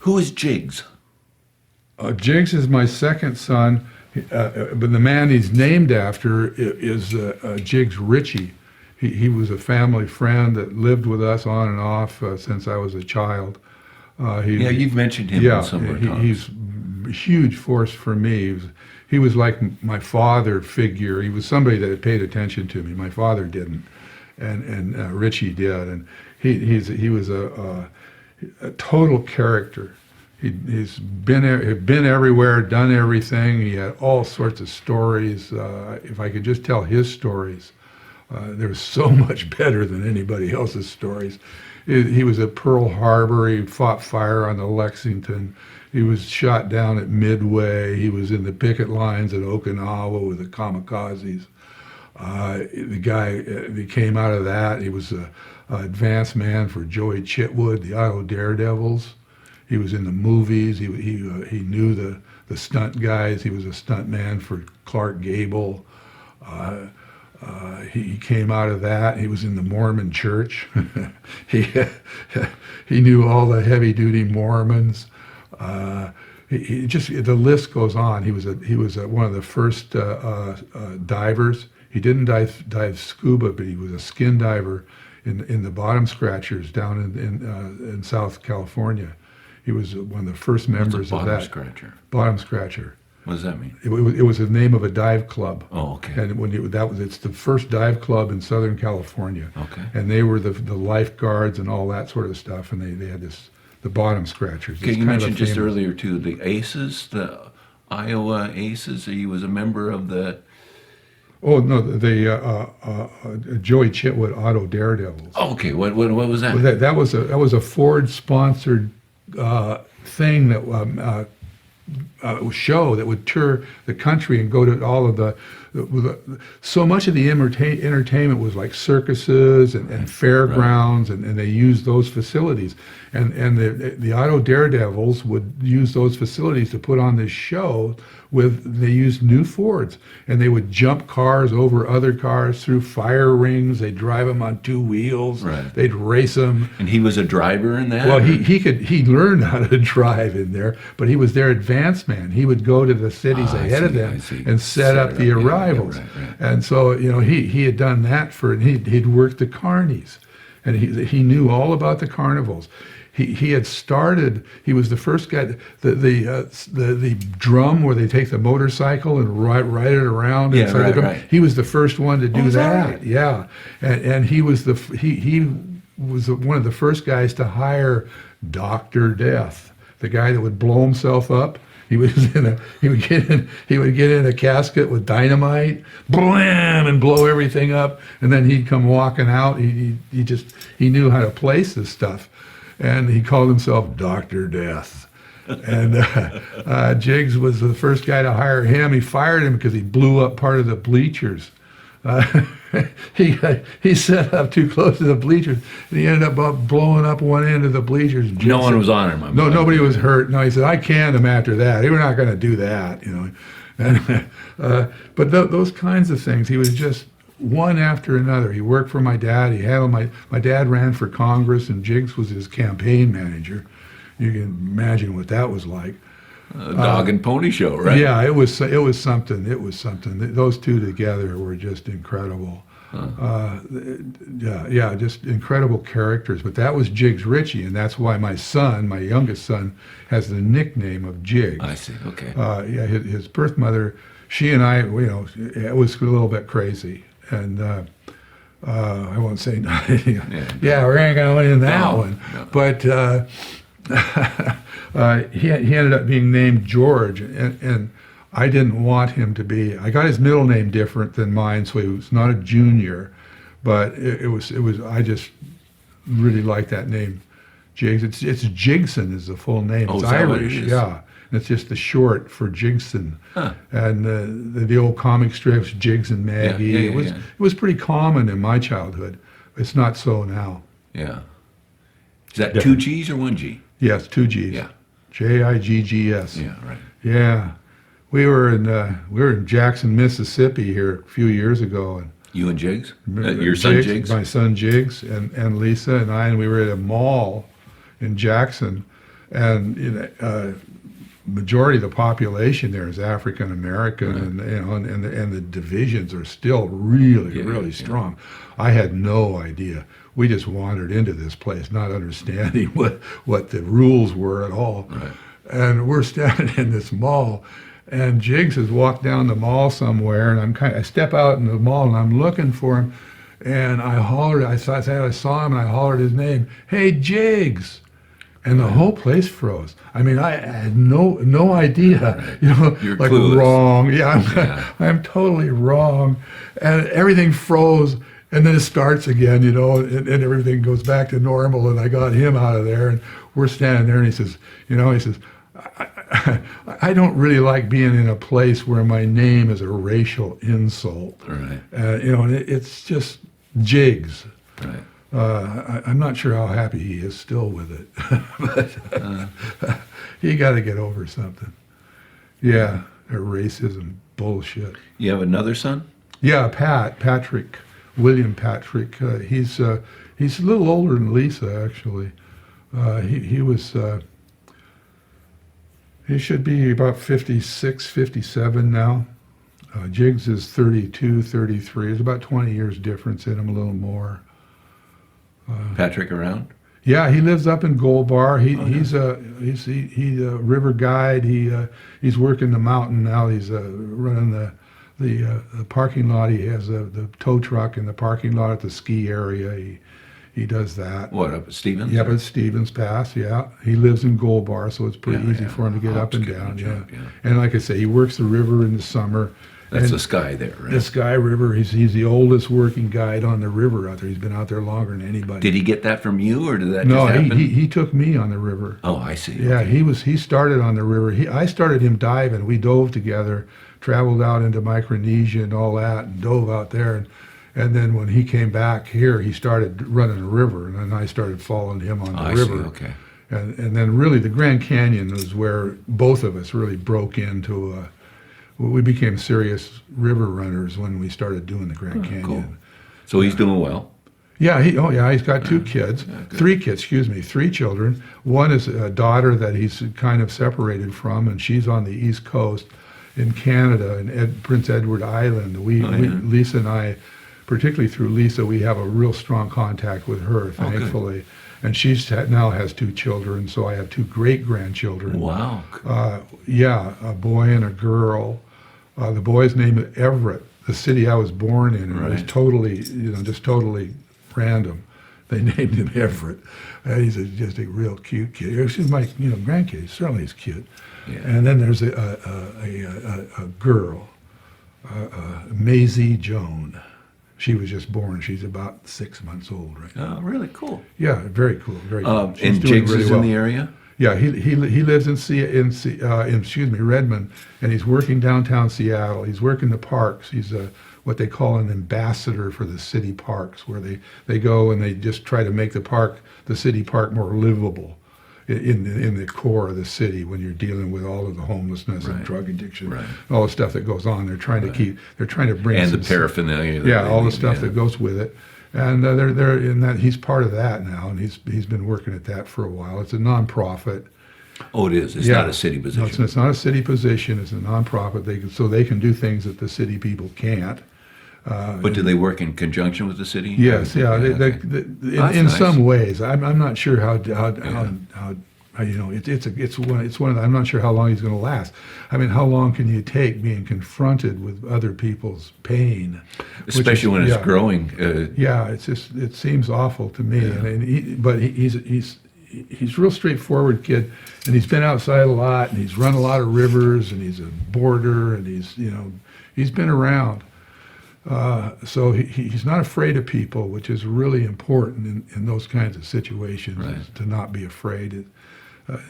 Who is Jiggs? Jiggs is my second son, but the man he's named after is Jiggs Ritchie. He was a family friend that lived with us on and off since I was a child. Yeah, you've mentioned him on some times. He's a huge force for me. He was like my father figure. He was somebody that had paid attention to me. My father didn't, and Ritchie did. And he was a total character. He's been everywhere, done everything. He had all sorts of stories. If I could just tell his stories, they were so much better than anybody else's stories. He was at Pearl Harbor. He fought fire on the Lexington. He was shot down at Midway. He was in the picket lines at Okinawa with the kamikazes. The guy that came out of that, he was an advance man for Joey Chitwood, the Iowa Daredevils. He was in the movies. He knew the stunt guys. He was a stunt man for Clark Gable. He came out of that. He was in the Mormon church. he knew all the heavy-duty Mormons. The list goes on. He was one of the first divers. He didn't dive scuba, but he was a skin diver in the bottom scratchers down in South California. He was one of the first members of that. Bottom scratcher. What does that mean? It was the name of a dive club. Oh, okay. And it's the first dive club in Southern California. Okay. And they were the lifeguards and all that sort of stuff. And they had the bottom scratchers. Okay, you mentioned just earlier too the Aces, the Iowa Aces. He was a member of the. Oh no, the Joey Chitwood Auto Daredevils. Oh, okay. What was that? Well, that was a Ford sponsored thing that. Show that would tour the country and go to all of the so much of the entertainment was like circuses and fairgrounds, right. and they used those facilities, and the Auto Daredevils would use those facilities to put on this show. They used new Fords, and they would jump cars over other cars through fire rings. They'd drive them on two wheels. Right. They'd race them. And he was a driver in that? Well, he learned how to drive in there, but he was their advance man. He would go to the cities ahead of them and set up the arrivals. Right. And so, he had done that he'd worked the carnies, and he knew all about the carnivals. He had started. He was the first guy. The drum where they take the motorcycle and ride it around. Yeah, right. He was the first one to do that. Right? Yeah, and he was one of the first guys to hire Dr. Death, the guy that would blow himself up. He would get in a casket with dynamite, blam, and blow everything up, and then he'd come walking out. He knew how to place this stuff. And he called himself Dr. Death. And Jiggs was the first guy to hire him. He fired him because he blew up part of the bleachers. He set up too close to the bleachers, and he ended up blowing up one end of the bleachers. No one was on him. No, nobody was hurt. No, he said, I canned him after that. They were not going to do that, And, but those kinds of things, he was just one after another. He worked for my dad. He handled my dad ran for Congress, and Jiggs was his campaign manager. You can imagine what that was like. Dog and pony show, right? Yeah, it was something. It was something. Those two together were just incredible. Just incredible characters. But that was Jiggs Ritchie, and that's why my youngest son, has the nickname of Jiggs. I see. Okay. His birth mother, she and I, it was a little bit crazy. And I won't say nothing. Yeah, we're not going to win that one. No. But he ended up being named George, and I didn't want him to be. I got his middle name different than mine, so he was not a junior. But it was. I just really like that name, Jiggs. It's Jigson is the full name. Oh, it's is that Irish. what it is? Yeah. And it's just the short for Jigson. Huh. And the old comic strips, Jiggs and Maggie. It was pretty common in my childhood. It's not so now. Yeah. Is that two G's or one G? Yes, two G's. Yeah. Jiggs. Yeah, right. Yeah. We were in Jackson, Mississippi here a few years ago, and you and Jiggs? Your son Jiggs? My son Jiggs and Lisa and I, and we were at a mall in Jackson. and majority of the population there is African American, Right. and the divisions are still really strong. I had no idea. We just wandered into this place not understanding what the rules were at all. Right. And we're standing in this mall, and Jiggs has walked down the mall somewhere, and I step out in the mall and I'm looking for him, and I hollered. I saw him and I hollered his name. Hey, Jiggs! And the whole place froze. I mean, I had no idea. Right. You're like clueless. wrong. Yeah, Yeah. I'm totally wrong, and everything froze. And then it starts again, and everything goes back to normal. And I got him out of there, and we're standing there, and he says, I don't really like being in a place where my name is a racial insult. Right. And it's just Jiggs. Right. I'm not sure how happy he is still with it, but he got to get over something. Yeah, their racism bullshit. You have another son? Yeah, Patrick, William Patrick. He's a little older than Lisa, actually. He should be about 56, 57 now. Jiggs is 32, 33. There's about 20 years difference in him, a little more. Patrick around? Yeah, he lives up in Gold Bar. He's a river guide. He's working the mountain now. He's running the parking lot. He has the tow truck in the parking lot at the ski area. He does that. What, up at Stevens? Yeah, but Stevens Pass. Yeah, he lives in Gold Bar, so it's pretty Yeah, easy yeah. for him to get Oh, up and it's good, down. good job, Yeah. yeah. And like I say, he works the river in the summer. That's And the sky there, right? the Sky River. He's the oldest working guide on the river out there. He's been out there longer than anybody. Did he get that from you, or did that No, just happen? he took me on the river. Oh, I see. Yeah, Okay. he started on the river. I started him diving. We dove together, traveled out into Micronesia and all that, and dove out there. And then when he came back here, he started running a river, and then I started following him on the I river. see, okay. And then really the Grand Canyon was where both of us really broke into. We became serious river runners when we started doing the Grand Canyon. Cool. So he's doing well. Yeah, he's got two kids, good. 3 kids, 3 children. One is a daughter that he's kind of separated from, and she's on the East Coast in Canada, in Prince Edward Island. Lisa and I, particularly through Lisa, we have a real strong contact with her, thankfully. And she's now has 2 children, so I have 2 great-grandchildren. Wow. A boy and a girl. The boy's name is Everett, the city I was born in, and it was Right. totally, just totally random. They named him Everett. He's just a real cute kid. He's my, grandkid. Certainly he's cute. Yeah. And then there's a girl, Maisie Joan. She was just born. She's about 6 months old right now. Oh, really cool. Yeah, very cool. Very cool. She's And doing Jiggs really is well. in the area? Yeah, he lives in Redmond, and he's working downtown Seattle. He's working the parks. He's what they call an ambassador for the city parks, where they go and they just try to make the city park more livable in the core of the city when you're dealing with all of the homelessness and Right. drug addiction, Right. all the stuff that goes on. They're trying to bring And the some- paraphernalia. that yeah, they all the need, stuff yeah. that goes with it. And they're in that. He's part of that now, and he's been working at that for a while. It's a nonprofit. Oh, it is. It's Yeah. not a city position. No, it's not a city position. It's a nonprofit. They can do things that the city people can't. But do they work in conjunction with the city? Yes, yeah. Okay. That's In nice. some ways, I'm not sure how it's one of the, I'm not sure how long he's going to last. I mean, how long can you take being confronted with other people's pain, which Especially when it's yeah. growing. Yeah, it seems awful to me. Yeah. But he's a real straightforward kid, and he's been outside a lot, and he's run a lot of rivers, and he's a boarder, and he's been around. So he's not afraid of people, which is really important in those kinds of situations. Right. Is to not be afraid.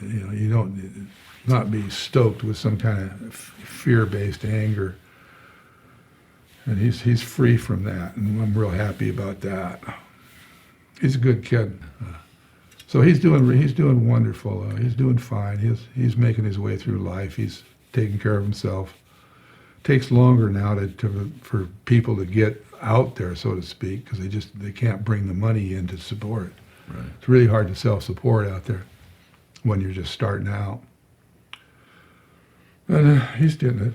You don't not be stoked with some kind of fear-based anger. And he's free from that, and I'm real happy about that. He's a good kid. So he's doing wonderful. He's doing fine. He's making his way through life. He's taking care of himself. Takes longer now for people to get out there, so to speak, because they can't bring the money in to support. Right. It's really hard to self-support out there. when you're just starting out. And he's getting it.